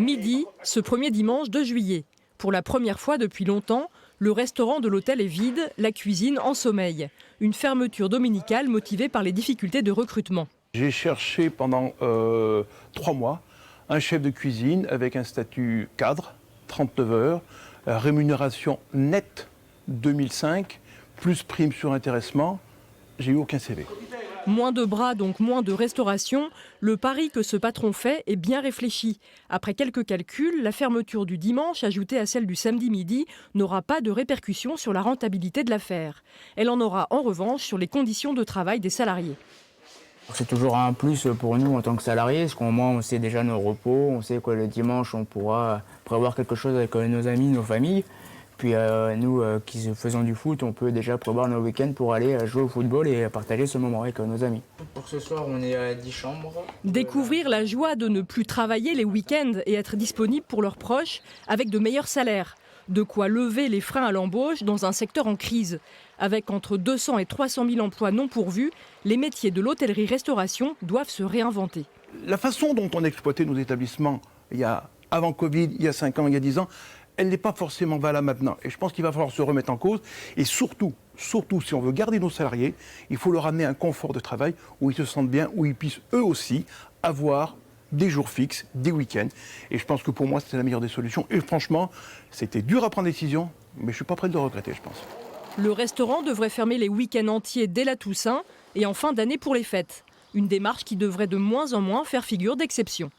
Midi, ce premier dimanche de juillet. Pour la première fois depuis longtemps, le restaurant de l'hôtel est vide, la cuisine en sommeil. Une fermeture dominicale motivée par les difficultés de recrutement. J'ai cherché pendant 3 mois un chef de cuisine avec un statut cadre, 39 heures, rémunération nette 2005, plus prime sur intéressement. J'ai eu aucun CV. Moins de bras, donc moins de restauration. Le pari que ce patron fait est bien réfléchi. Après quelques calculs, la fermeture du dimanche, ajoutée à celle du samedi midi, n'aura pas de répercussion sur la rentabilité de l'affaire. Elle en aura en revanche sur les conditions de travail des salariés. C'est toujours un plus pour nous en tant que salariés, parce qu'au moins on sait déjà nos repos, on sait que le dimanche on pourra prévoir quelque chose avec nos amis, nos familles. Puis nous qui faisons du foot, on peut déjà prévoir nos week-ends pour aller jouer au football et partager ce moment avec nos amis. Pour ce soir, on est à 10 chambres. Découvrir la joie de ne plus travailler les week-ends et être disponible pour leurs proches avec de meilleurs salaires. De quoi lever les freins à l'embauche dans un secteur en crise. Avec entre 200 et 300 000 emplois non pourvus, les métiers de l'hôtellerie-restauration doivent se réinventer. La façon dont on exploitait nos établissements avant Covid, il y a 5 ans, il y a 10 ans, elle n'est pas forcément valable maintenant. Et je pense qu'il va falloir se remettre en cause. Et surtout, si on veut garder nos salariés, il faut leur amener un confort de travail où ils se sentent bien, où ils puissent eux aussi avoir des jours fixes, des week-ends. Et je pense que pour moi, c'était la meilleure des solutions. Et franchement, c'était dur à prendre des décisions, mais je ne suis pas prêt de le regretter, je pense. Le restaurant devrait fermer les week-ends entiers dès la Toussaint et en fin d'année pour les fêtes. Une démarche qui devrait de moins en moins faire figure d'exception.